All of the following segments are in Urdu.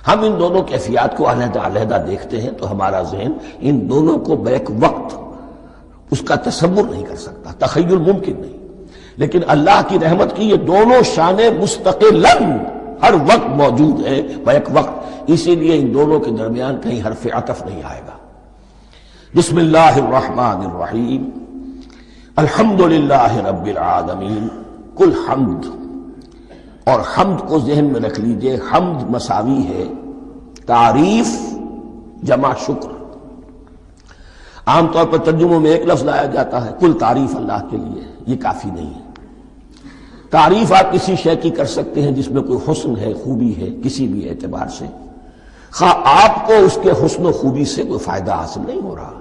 ہم ان دونوں کیفیات کو علیحدہ علیحدہ دیکھتے ہیں تو ہمارا ذہن ان دونوں کو بیک وقت اس کا تصور نہیں کر سکتا، تخیل ممکن نہیں. لیکن اللہ کی رحمت کی یہ دونوں شانیں مستقلاً ہر وقت موجود ہیں بیک وقت، اسی لیے ان دونوں کے درمیان کہیں حرف عطف نہیں آئے گا. بسم اللہ الرحمن الرحیم، الحمد للہ رب العالمین. کل حمد، اور حمد کو ذہن میں رکھ لیجئے، حمد مساوی ہے تعریف جمع شکر. عام طور پر ترجموں میں ایک لفظ لایا جاتا ہے، کل تعریف اللہ کے لیے، یہ کافی نہیں ہے. تعریف آپ کسی شے کی کر سکتے ہیں جس میں کوئی حسن ہے، خوبی ہے، کسی بھی اعتبار سے، خواہ آپ کو اس کے حسن و خوبی سے کوئی فائدہ حاصل نہیں ہو رہا.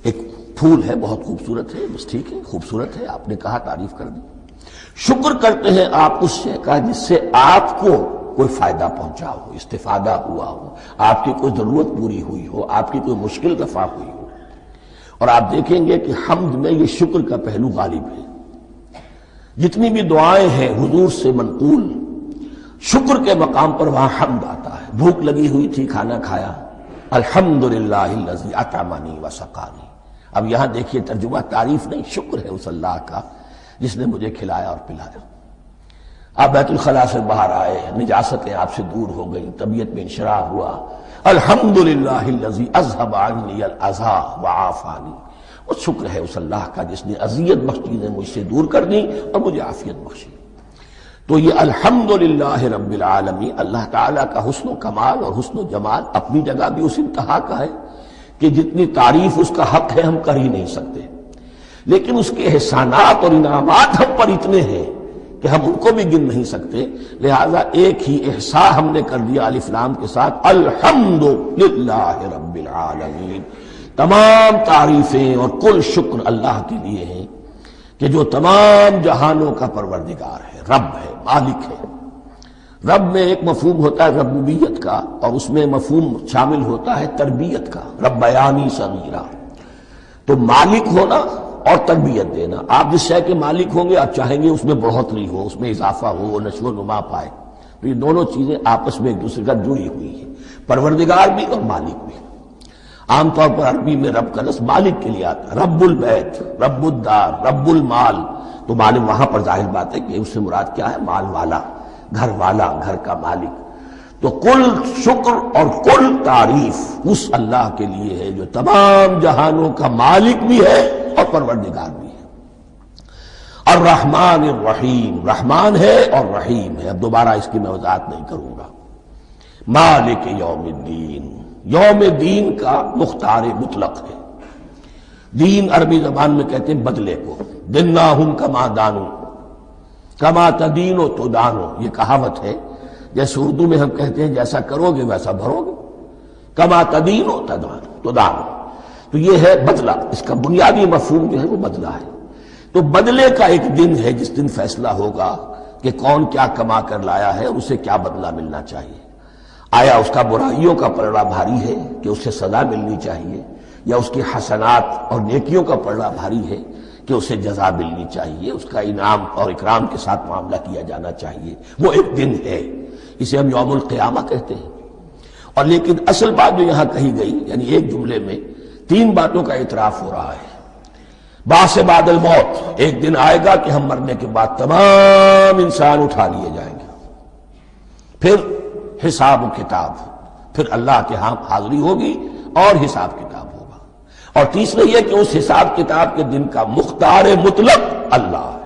ایک پھول ہے، بہت خوبصورت ہے، بس ٹھیک ہے، خوبصورت ہے، آپ نے کہا، تعریف کر دی. شکر کرتے ہیں آپ اس شے کا جس سے آپ کو کوئی فائدہ پہنچا ہو، استفادہ ہوا ہو، آپ کی کوئی ضرورت پوری ہوئی ہو، آپ کی کوئی مشکل رفع ہوئی ہو. اور آپ دیکھیں گے کہ حمد میں یہ شکر کا پہلو غالب ہے. جتنی بھی دعائیں ہیں حضور سے منقول، شکر کے مقام پر وہاں حمد آتا ہے. بھوک لگی ہوئی تھی، کھانا کھایا، الحمدللہ الذی اطعمنی وسقانی. اب یہاں دیکھیے ترجمہ تعریف نہیں، شکر ہے اس اللہ کا جس نے مجھے کھلایا اور پلایا. آپ بیت الخلاء سے باہر آئے، نجاستیں آپ سے دور ہو گئیں، طبیعت میں انشراح ہوا، الحمدللہ الذی اذھب عنی الاذی وعافانی. اور شکر ہے اس اللہ کا جس نے اذیت بخش چیزیں مجھ سے دور کر دیں اور مجھے عافیت بخشی. تو یہ الحمدللہ رب العالمین اللہ تعالیٰ کا حسن و کمال اور حسن و جمال اپنی جگہ بھی اس انتہا کا ہے کہ جتنی تعریف اس کا حق ہے ہم کر ہی نہیں سکتے. لیکن اس کے احسانات اور انعامات ہم پر اتنے ہیں کہ ہم ان کو بھی گن نہیں سکتے. لہذا ایک ہی احصاء ہم نے کر دیا الف لام کے ساتھ، الحمدللہ رب العالمین. تمام تعریفیں اور کل شکر اللہ کے لیے ہیں کہ جو تمام جہانوں کا پروردگار ہے، رب ہے، مالک ہے. رب میں ایک مفہوم ہوتا ہے ربوبیت کا، اور اس میں مفہوم شامل ہوتا ہے تربیت کا، ربیانی صغیرہ. تو مالک ہونا اور تربیت دینا. آپ جس شے کے مالک ہوں گے آپ چاہیں گے اس میں بڑھوتری ہو، اس میں اضافہ ہو، وہ نشو و نما پائے. تو یہ دونوں چیزیں آپس میں ایک دوسرے کا جڑی ہوئی ہیں، پروردگار بھی اور مالک بھی. عام طور پر عربی میں رب کا لفظ مالک کے لیے آتا ہے، رب البیت، رب الدار، رب المال. تو مالک وہاں پر ظاہر بات ہے کہ اس سے مراد کیا ہے، مال والا، گھر والا، گھر کا مالک. تو کل شکر اور کل تعریف اس اللہ کے لیے ہے جو تمام جہانوں کا مالک بھی ہے اور پروردگار بھی ہے. الرحمن الرحیم، رحمان ہے اور رحیم ہے. اب دوبارہ اس کی میں وضاحت نہیں کروں گا. مالک یوم الدین، یوم دین کا مختار مطلق ہے. دین عربی زبان میں کہتے ہیں بدلے کو. دناہم کما دانو، کما تدینو تو دانو، یہ کہاوت ہے. جیسے اردو میں ہم کہتے ہیں جیسا کرو گے ویسا بھرو گے، کما تدینو تو دانو. تو یہ ہے بدلہ، اس کا بنیادی مفہوم جو ہے وہ بدلہ ہے. تو بدلے کا ایک دن ہے جس دن فیصلہ ہوگا کہ کون کیا کما کر لایا ہے اور اسے کیا بدلہ ملنا چاہیے. آیا اس کا برائیوں کا پلڑا بھاری ہے کہ اسے سزا ملنی چاہیے، یا اس کی حسنات اور نیکیوں کا پلڑا بھاری ہے کہ اسے جزا ملنی چاہیے، اس کا انعام اور اکرام کے ساتھ معاملہ کیا جانا چاہیے. وہ ایک دن ہے، اسے ہم یوم القیامہ کہتے ہیں. اور لیکن اصل بات جو یہاں کہی گئی، یعنی ایک جملے میں تین باتوں کا اعتراف ہو رہا ہے. بعث بعد الموت، ایک دن آئے گا کہ ہم مرنے کے بعد تمام انسان اٹھا لیے جائیں گے. پھر حساب و کتاب، پھر اللہ کے ہاں حاضری ہوگی اور حساب کتاب ہوگا. اور تیسرا یہ کہ اس حساب کتاب کے دن کا مختار مطلق اللہ ہے.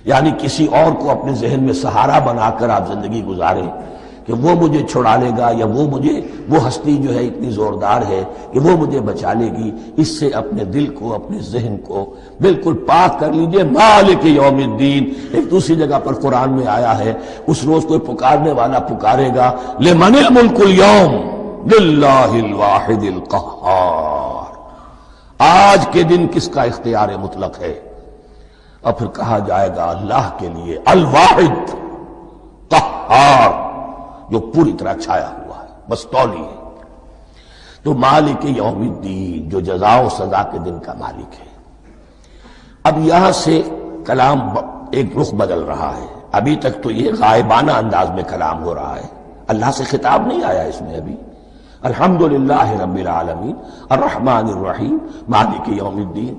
یعنی کسی اور کو اپنے ذہن میں سہارا بنا کر آپ زندگی گزاریں کہ وہ مجھے چھڑا لے گا، یا وہ ہستی جو ہے اتنی زوردار ہے کہ وہ مجھے بچا لے گی. اس سے اپنے دل کو، اپنے ذہن کو بالکل پاک کر لیجئے. مالک یوم الدین ایک دوسری جگہ پر قرآن میں آیا ہے، اس روز کوئی پکارنے والا پکارے گا لمن الملک اليوم للہ الواحد القہار. آج کے دن کس کا اختیار مطلق ہے؟ اور پھر کہا جائے گا اللہ کے لیے، الواحد قہار، جو پوری طرح چھایا ہوا ہے، بس تولی ہے. تو مالک یوم الدین، جو جزا و سزا کے دن کا مالک ہے. اب یہاں سے کلام ایک رخ بدل رہا ہے. ابھی تک تو یہ غائبانہ انداز میں کلام ہو رہا ہے، اللہ سے خطاب نہیں آیا اس میں ابھی. الحمدللہ رب العالمین الرحمن الرحیم مالک یوم الدین.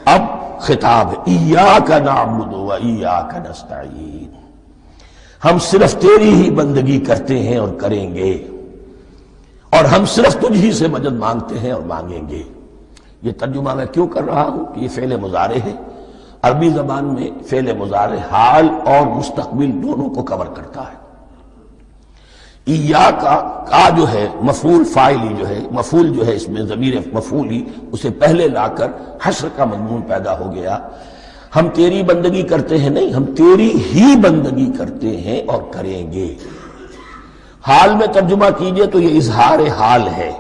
اب خطاب ہے ایاک نعبد و ایاک نستعین، ہم صرف تیری ہی بندگی کرتے ہیں اور کریں گے، اور ہم صرف تجھ ہی سے مدد مانگتے ہیں اور مانگیں گے. یہ ترجمہ میں کیوں کر رہا ہوں کہ یہ فعل مضارع ہے. عربی زبان میں فعل مضارع حال اور مستقبل دونوں کو کور کرتا ہے. ایاک کا جو ہے مفعول فاعلی جو ہے، مفعول جو ہے اس میں ضمیر مفعولی اسے پہلے لا کر حشر کا مضمون پیدا ہو گیا. ہم تیری بندگی کرتے ہیں نہیں، ہم تیری ہی بندگی کرتے ہیں اور کریں گے. حال میں ترجمہ کیجئے تو یہ اظہار حال ہے،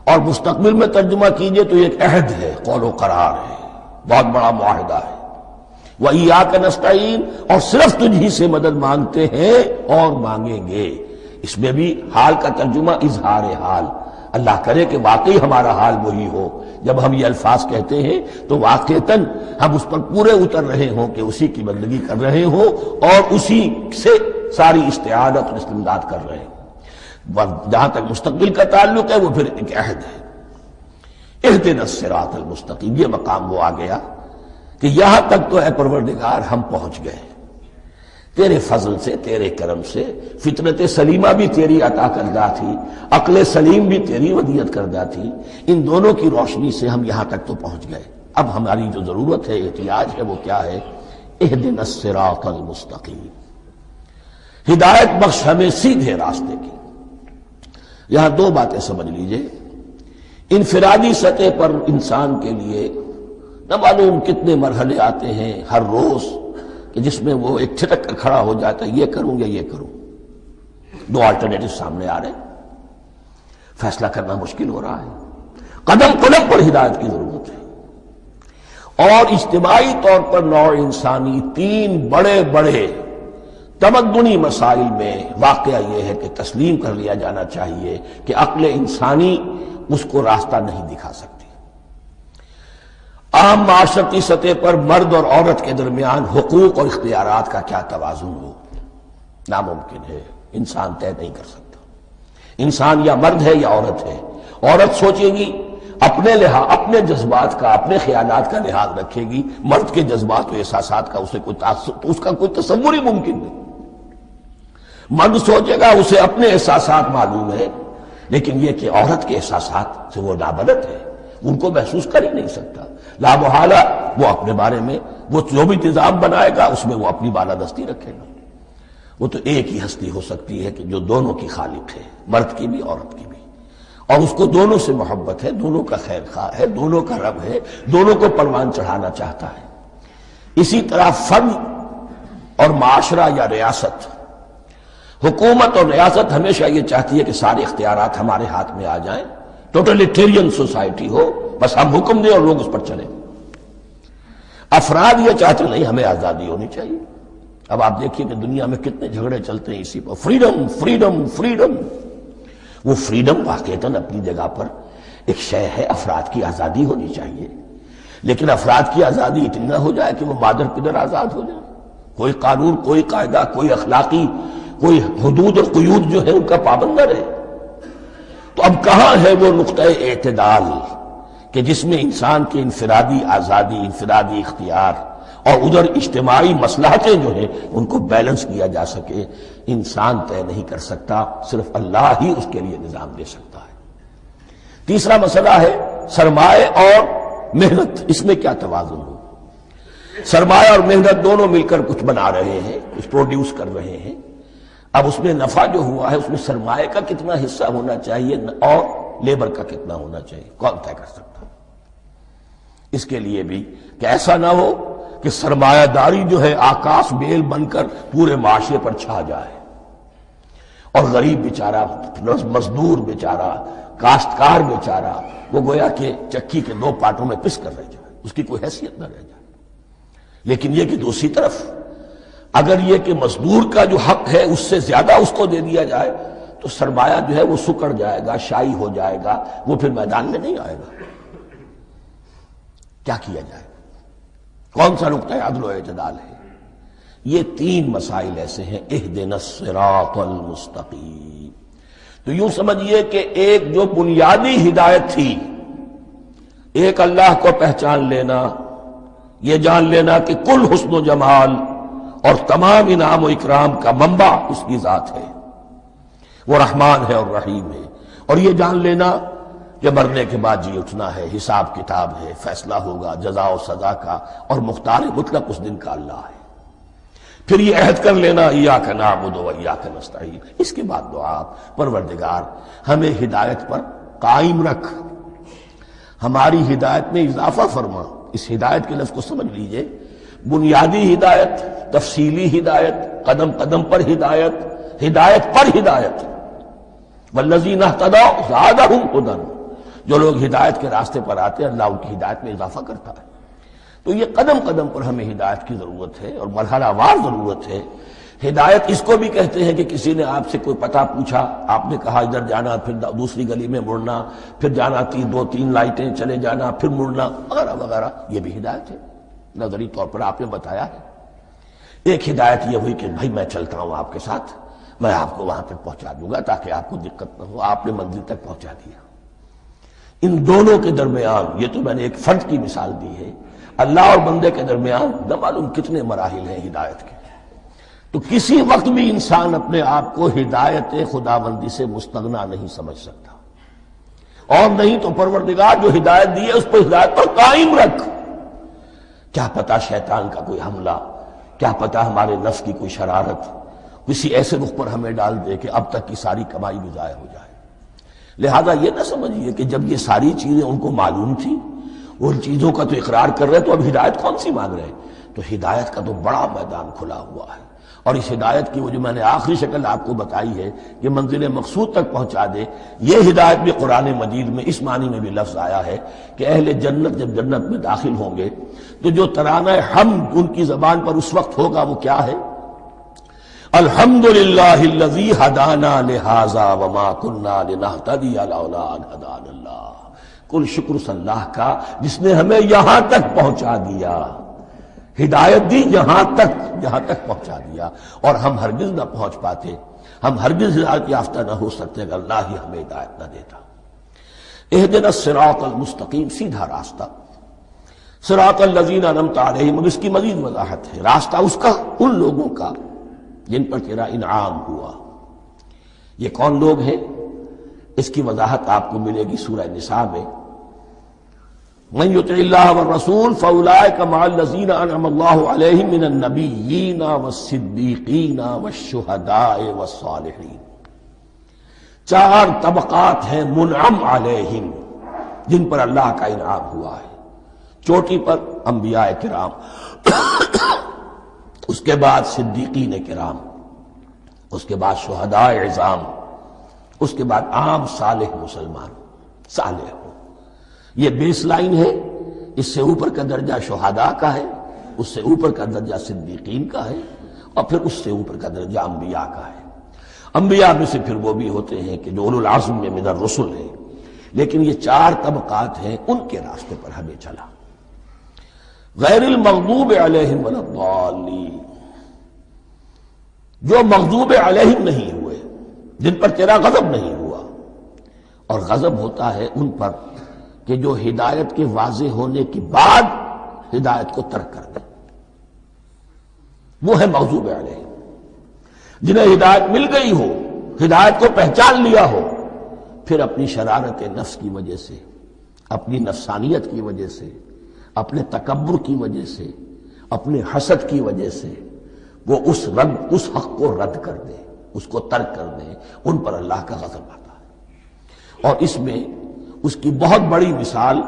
اور مستقبل میں ترجمہ کیجئے تو یہ ایک عہد ہے، قول و قرار ہے، بہت بڑا معاہدہ ہے. وَإِيَّاكَ نَسْتَعِينُ، اور صرف تجھ ہی سے مدد مانگتے ہیں اور مانگیں گے. اس میں بھی حال کا ترجمہ اظہار حال. اللہ کرے کہ واقعی ہمارا حال وہی ہو. جب ہم یہ الفاظ کہتے ہیں تو واقعتاً ہم اس پر پورے اتر رہے ہوں کہ اسی کی بندگی کر رہے ہوں اور اسی سے ساری استعانت اور استمداد کر رہے ہیں. جہاں تک مستقبل کا تعلق ہے وہ پھر ایک عہد ہے. اہدنا الصراط المستقیم، یہ مقام وہ آ گیا کہ یہاں تک تو اے پروردگار ہم پہنچ گئے تیرے فضل سے، تیرے کرم سے. فطرت سلیمہ بھی تیری عطا کردہ تھی، عقل سلیم بھی تیری ودیعت کردہ تھی. ان دونوں کی روشنی سے ہم یہاں تک تو پہنچ گئے. اب ہماری جو ضرورت ہے، احتیاج ہے، وہ کیا ہے؟ اہدنا الصراط المستقیم، ہدایت بخش ہمیں سیدھے راستے کی. یہاں دو باتیں سمجھ لیجئے. انفرادی سطح پر انسان کے لیے نہ معلوم کتنے مرحلے آتے ہیں ہر روز کہ جس میں وہ ایک چھٹک کر کھڑا ہو جاتا ہے، یہ کروں یا یہ کروں. دو آلٹرنیٹو سامنے آ رہے ہیں، فیصلہ کرنا مشکل ہو رہا ہے. قدم قدم پر ہدایت کی ضرورت ہے. اور اجتماعی طور پر نوع انسانی تین بڑے بڑے تمدنی مسائل میں واقعہ یہ ہے کہ تسلیم کر لیا جانا چاہیے کہ عقل انسانی اس کو راستہ نہیں دکھا سکتی. عام معاشرتی سطح پر مرد اور عورت کے درمیان حقوق اور اختیارات کا کیا توازن ہو، ناممکن ہے. انسان طے نہیں کر سکتا. انسان یا مرد ہے یا عورت ہے. عورت سوچے گی اپنے لحاظ، اپنے جذبات کا، اپنے خیالات کا لحاظ رکھے گی. مرد کے جذبات و احساسات کا اسے اس کا کوئی تصور ہی ممکن نہیں. مرد سوچے گا اسے اپنے احساسات معلوم ہے، لیکن یہ کہ عورت کے احساسات سے وہ نابلد ہے، ان کو محسوس کر ہی نہیں سکتا. لا محالہ وہ اپنے بارے میں وہ جو بھی نظام بنائے گا اس میں وہ اپنی بالادستی رکھے گا. وہ تو ایک ہی ہستی ہو سکتی ہے کہ جو دونوں کی خالق ہے، مرد کی بھی عورت کی بھی، اور اس کو دونوں سے محبت ہے، دونوں کا خیر خواہ ہے، دونوں کا رب ہے، دونوں کو پروان چڑھانا چاہتا ہے. اسی طرح فرد اور معاشرہ یا ریاست، حکومت اور ریاست ہمیشہ یہ چاہتی ہے کہ سارے اختیارات ہمارے ہاتھ میں آ جائیں. ٹوٹلیٹیرین سوسائٹی ہو، بس ہم حکم دیں اور لوگ اس پر چلیں. افراد یہ چاہتے نہیں، ہمیں آزادی ہونی چاہیے. اب آپ دیکھیے کہ دنیا میں کتنے جھگڑے چلتے ہیں اسی پر، فریڈم فریڈم فریڈم. وہ فریڈم واقعتاً اپنی جگہ پر ایک شے ہے، افراد کی آزادی ہونی چاہیے، لیکن افراد کی آزادی اتنی نہ ہو جائے کہ وہ مادر پدر آزاد ہو جائے. کوئی قانون، کوئی قاعدہ، کوئی اخلاقی کوئی حدود اور قیود جو ہے ان کا پابند نہ رہے. تو اب کہاں ہے وہ نقطہ اعتدال کہ جس میں انسان کی انفرادی آزادی، انفرادی اختیار اور ادھر اجتماعی مصلحتیں جو ہیں ان کو بیلنس کیا جا سکے. انسان طے نہیں کر سکتا، صرف اللہ ہی اس کے لیے نظام دے سکتا ہے. تیسرا مسئلہ ہے سرمایہ اور محنت، اس میں کیا توازن ہو. سرمایہ اور محنت دونوں مل کر کچھ بنا رہے ہیں، کچھ پروڈیوس کر رہے ہیں. اب اس میں نفع جو ہوا ہے اس میں سرمایہ کا کتنا حصہ ہونا چاہیے اور لیبر کا کتنا ہونا چاہیے، کون طے کر سکتا. اس کے لیے بھی کہ ایسا نہ ہو کہ سرمایہ داری جو ہے آکاش بیل بن کر پورے معاشرے پر چھا جائے اور غریب بیچارہ، مزدور بیچارہ، کاشتکار بیچارہ وہ گویا کہ چکی کے دو پارٹوں میں پس کر رہ جائے، اس کی کوئی حیثیت نہ رہ جائے. لیکن یہ کہ دوسری طرف اگر یہ کہ مزدور کا جو حق ہے اس سے زیادہ اس کو دے دیا جائے تو سرمایہ جو ہے وہ سکڑ جائے گا، شائی ہو جائے گا، وہ پھر میدان میں نہیں آئے گا. کیا کیا جائے؟ کون سا نقطہ عدل و اعتدال ہے؟ یہ تین مسائل ایسے ہیں. اہدنا الصراط المستقیم. تو یوں سمجھیے کہ ایک جو بنیادی ہدایت تھی، ایک اللہ کو پہچان لینا، یہ جان لینا کہ کل حسن و جمال اور تمام انعام و اکرام کا منبع اس کی ذات ہے، وہ رحمان ہے اور رحیم ہے، اور یہ جان لینا کہ مرنے کے بعد جی اٹھنا ہے، حساب کتاب ہے، فیصلہ ہوگا جزا و سزا کا، اور مختار مطلق اس دن کا اللہ ہے۔ پھر یہ عہد کر لینا ایاک نعبد و ایاک نستعین۔ اس کے بعد دعا، پروردگار ہمیں ہدایت پر قائم رکھ، ہماری ہدایت میں اضافہ فرما۔ اس ہدایت کے لفظ کو سمجھ لیجئے، بنیادی ہدایت، تفصیلی ہدایت، قدم قدم پر ہدایت، ہدایت پر ہدایت۔ والذین اہتدوا زادہم ہدی، جو لوگ ہدایت کے راستے پر آتے ہیں اللہ ان کی ہدایت میں اضافہ کرتا ہے۔ تو یہ قدم قدم پر ہمیں ہدایت کی ضرورت ہے اور مرحلہ وار ضرورت ہے۔ ہدایت اس کو بھی کہتے ہیں کہ کسی نے آپ سے کوئی پتہ پوچھا، آپ نے کہا ادھر جانا، پھر دوسری گلی میں مڑنا، پھر جانا دو تین لائٹیں چلے جانا، پھر مڑنا، وغیرہ وغیرہ، یہ بھی ہدایت ہے۔ نظری طور پر آپ نے بتایا ہے۔ ایک ہدایت یہ ہوئی کہ بھائی میں چلتا ہوں آپ کے ساتھ، میں آپ کو وہاں تک پہنچا دوں گا تاکہ آپ کو دقت نہ ہو، آپ نے منزل تک پہنچا دیا۔ ان دونوں کے درمیان، یہ تو میں نے ایک فرد کی مثال دی ہے، اللہ اور بندے کے درمیان نہ معلوم کتنے مراحل ہیں ہدایت کے۔ تو کسی وقت بھی انسان اپنے آپ کو ہدایت خداوندی سے مستغنا نہیں سمجھ سکتا، اور نہیں تو پروردگار جو ہدایت دی ہے اس پر ہدایت پر قائم رکھ۔ کیا پتہ شیطان کا کوئی حملہ، کیا پتہ ہمارے نفس کی کوئی شرارت کسی ایسے رخ پر ہمیں ڈال دے کہ اب تک کی ساری کمائی بھی ضائع ہو جائے۔ لہذا یہ نہ سمجھیے کہ جب یہ ساری چیزیں ان کو معلوم تھی، ان چیزوں کا تو اقرار کر رہے تو اب ہدایت کون سی مانگ رہے؟ تو ہدایت کا تو بڑا میدان کھلا ہوا ہے، اور اس ہدایت کی وہ جو میں نے آخری شکل آپ کو بتائی ہے کہ منزل مقصود تک پہنچا دے، یہ ہدایت بھی قرآن مجید میں اس معنی میں بھی لفظ آیا ہے کہ اہل جنت جب جنت میں داخل ہوں گے تو جو ترانہ حمد ان کی زبان پر اس وقت ہوگا وہ کیا ہے؟ الحمدللہ الذی ہدانا لہذا وما کنا لنہتدی لولا ان ہدانا اللہ۔ کل شکر اس اللہ کا جس نے ہمیں یہاں تک پہنچا دیا، ہدایت دی یہاں تک پہنچا دیا، اور ہم ہرگز نہ پہنچ پاتے، ہم ہرگز ہدایت یافتہ نہ ہو سکتے اگر اللہ ہی ہمیں ہدایت نہ دیتا۔ اہدنا الصراط المستقیم، سیدھا راستہ، صراط الذین انعمت علیہم، اس کی مزید وضاحت ہے، راستہ اس کا ان لوگوں کا جن پر تیرا انعام ہوا۔ یہ کون لوگ ہیں؟ اس کی وضاحت آپ کو ملے گی سورہ نساء میں، من یطع اللہ والرسول فاولئک مع الذین انعم اللہ علیہم من النبیین والصدیقین والشہداء والصالحین۔ چار طبقات ہیں منعم علیہم جن پر اللہ کا انعام ہوا ہے۔ چوٹی پر انبیاء کرام، اس کے بعد صدیقین کرام، اس کے بعد شہداء عظام، اس کے بعد عام صالح مسلمان، صالح ہو۔ یہ بیس لائن ہے، اس سے اوپر کا درجہ شہداء کا ہے، اس سے اوپر کا درجہ صدیقین کا ہے، اور پھر اس سے اوپر کا درجہ انبیاء کا ہے۔ انبیاء میں سے پھر وہ بھی ہوتے ہیں کہ جو اولو العزم میں من الرسل ہیں، لیکن یہ چار طبقات ہیں، ان کے راستے پر ہمیں چلا۔ غیر المغضوب علیہم ولا الضالین، جو مغضوب علیہم نہیں ہوئے، جن پر تیرا غضب نہیں ہوا، اور غضب ہوتا ہے ان پر کہ جو ہدایت کے واضح ہونے کے بعد ہدایت کو ترک کر دیں، وہ ہے مغضوب علیہم۔ جنہیں ہدایت مل گئی ہو، ہدایت کو پہچان لیا ہو، پھر اپنی شرارت نفس کی وجہ سے، اپنی نفسانیت کی وجہ سے، اپنے تکبر کی وجہ سے، اپنے حسد کی وجہ سے وہ اس حق کو رد کر دیں، اس کو ترک کر دیں، ان پر اللہ کا غضب آتا ہے۔ اور اس میں اس کی بہت بڑی مثال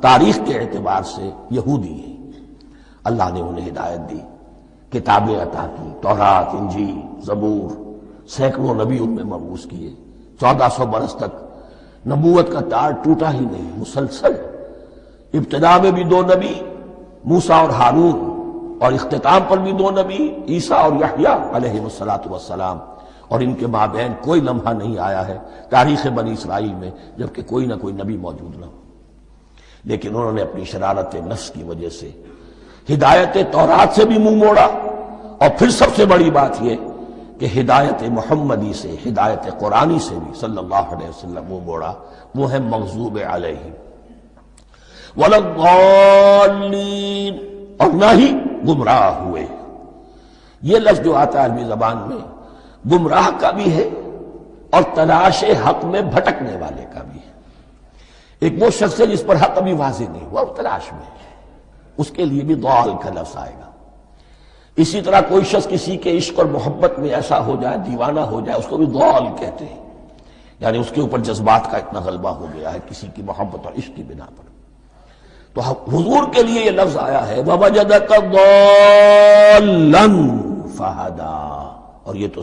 تاریخ کے اعتبار سے یہودی ہے۔ اللہ نے انہیں ہدایت دی، کتابیں عطا کی، تورات، انجیل، زبور، سینکڑوں نبی ان میں مبعوث کیے، 1400 برس تک نبوت کا تار ٹوٹا ہی نہیں، مسلسل۔ ابتدا میں بھی 2 نبی، موسیٰ اور ہارون، اور اختتام پر بھی 2 نبی، عیسیٰ اور یحییٰ علیہ السلام، اور ان کے مابین کوئی لمحہ نہیں آیا ہے تاریخ بنی اسرائیل میں جبکہ کوئی نہ کوئی نبی موجود نہ ہو۔ لیکن انہوں نے اپنی شرارت نفس کی وجہ سے ہدایت تورات سے بھی منہ موڑا، اور پھر سب سے بڑی بات یہ کہ ہدایت محمدی سے، ہدایت قرآنی سے بھی صلی اللہ علیہ وسلم وہ موڑا، وہ ہے مغضوب علیہم ولا الضالین، اور نہ ہی گمراہ ہوئے۔ یہ لفظ جو آتا ہے عربی زبان میں گمراہ کا بھی ہے اور تلاش حق میں بھٹکنے والے کا بھی ہے۔ ایک وہ شخص ہے جس پر حق ابھی واضح نہیں ہوا، وہ تلاش میں ہے، اس کے لیے بھی ضال کا لفظ آئے گا۔ اسی طرح کوئی شخص کسی کے عشق اور محبت میں ایسا ہو جائے، دیوانہ ہو جائے، اس کو بھی ضال کہتے ہیں، یعنی اس کے اوپر جذبات کا اتنا غلبہ ہو گیا ہے کسی کی محبت اور عشق کی بنا پر۔ تو حضور کے لیے یہ لفظ آیا ہے وَوَجَدَكَ ضَالًّا فَهَدَىٰ، اور یہ تو